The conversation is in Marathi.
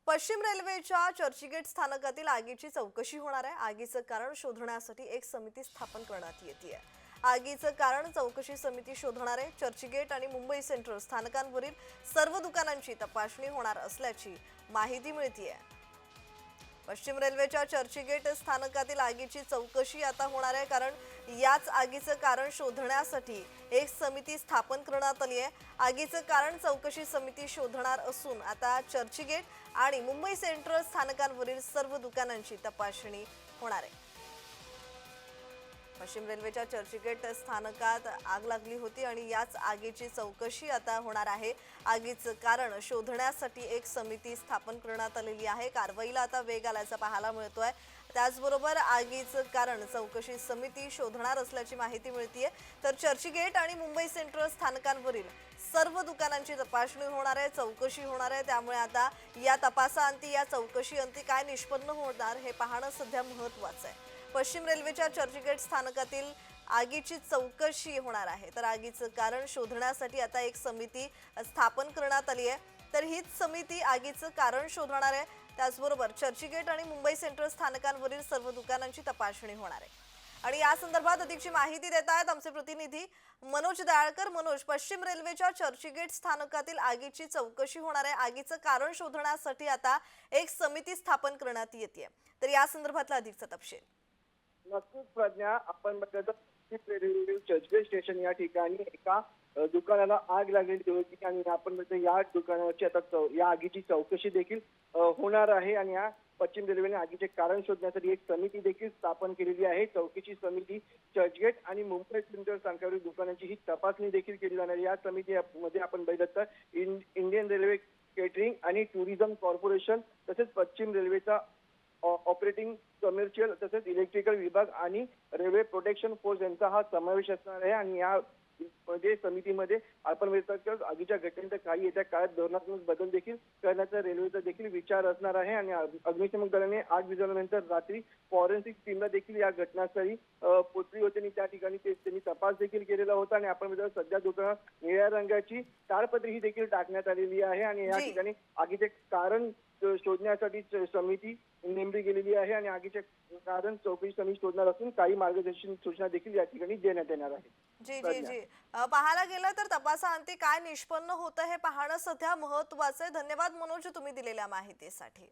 पश्चिम रेल्वेच्या चर्चगेट स्थानकातील आगीची चौकशी होणार आहे। आगीचं कारण शोधण्यासाठी एक समिती स्थापन करण्यात येते। आगीचं कारण चौकशी समिती शोधणार आहे। चर्चगेट आणि मुंबई सेंट्रल स्थानकांवरील सर्व दुकानांची तपासणी होणार असल्याची माहिती मिळते। पश्चिम रेल्वेच्या चर्चगेट स्थानकातील आगीची चौकशी आता होणार आहे, कारण याच आगीचं कारण शोधण्यासाठी एक समिती स्थापन करण्यात आली आहे। आगीचं कारण चौकशी समिती शोधणार असून आता चर्चगेट आणि मुंबई सेंट्रल स्थानकांवरील सर्व दुकानांची तपासणी होणार आहे। पश्चिम रेल्वेच्या चर्चगेट स्थानकात आग लागली होती आणि याच आगीची चौकशी आता होणार आहे। आगीचं कारण शोधण्यासाठी एक समिती स्थापन करण्यात आलेली आहे। कारवाईला आता वेग आल्याचा पाहायला मिळतोय। त्याचबरोबर आगीचं कारण चौकशी समिती शोधणार असल्याची माहिती मिळतेय। तर चर्चगेट आणि मुंबई सेंट्रल स्थानकांवरील सर्व दुकानांची तपासणी होणार आहे, चौकशी होणार आहे। त्यामुळे आता या तपासाअंती, या चौकशीअंती काय निष्पन्न होणार हे पाहणं सध्या महत्त्वाचं आहे। पश्चिम रेल्वेच्या चर्चगेट स्थानकातील आगीची चौकशी होणार आहे। तर आगीचं कारण शोधण्यासाठी आता एक समिती स्थापन करण्यात आली आहे। तर हीच समिती आगीचं कारण शोधणार आहे। त्याचबरोबर चर्चगेट आणि मुंबई सेंट्रल स्थानकांवरील सर्व दुकानांची तपासणी होणार आहे। आणि या संदर्भात अधिकची माहिती देत आहेत आमचे प्रतिनिधी मनोज दयाळकर। मनोज, पश्चिम रेल्वेच्या चर्चगेट स्थानकातील आगीची चौकशी होणार आहे। आगीचं कारण शोधण्यासाठी आता एक समिती स्थापन करण्यात येते। तर या संदर्भातला अधिकचा तपशील। नक्कीच प्रज्ञा, आपण बघतो रेल्वे चर्चगेट स्टेशन या ठिकाणी एका दुकानाला आग लागलेली होती आणि आपण बघतो या दुकानाची आता या आगीची चौकशी देखील होणार आहे। आणि या पश्चिम रेल्वेने आगीचे कारण शोधण्यासाठी एक समिती देखील स्थापन केलेली आहे। चौकशी समिती चर्चगेट आणि मुंबई सेंट्रल स्थानकावरील दुकानांची ही तपासणी देखील केली जाणार आहे। या समितीमध्ये आपण बघितलं तर इंडियन रेल्वे केटरिंग आणि टुरिझम कॉर्पोरेशन, तसेच पश्चिम रेल्वेचा ऑपरेटिंग, कमर्शियल तसेच इलेक्ट्रिकल विभाग आणि रेल्वे प्रोटेक्शन फोर्स यांचा हा समावेश असणार आहे। आणि या समितीमध्ये आपण बघतो आगीच्या घटनेनंतर काही येत्या काळात धोरणात्मक बदल देखील करण्याचा रेल्वेचा देखील विचार असणार आहे। आणि अग्निशमन दलाने आग विझवल्यानंतर रात्री फॉरेन्सिक टीमला देखील या घटनास्थळी पोहोचली होती आणि त्या ठिकाणी त्यांनी तपास देखील केलेला होता। आणि आपण बघतो सध्या दुकानात निळ्या रंगाची ताडपत्री ही देखील टाकण्यात आलेली आहे। आणि या ठिकाणी आगीचे कारण शोधण्यासाठी समिती नेमली गेलेली आहे आणि आगीचे कारण चौकशी समिती शोधणार असून काही मार्गदर्शन सूचना देखील या ठिकाणी देण्यात येणार आहे। जी जी जी पाहायला गेलं तर तपासाअंती काय निष्पन्न होतं हे पाहणं सध्या महत्त्वाचं आहे। धन्यवाद मनोज, तुम्ही दिलेल्या माहितीसाठी।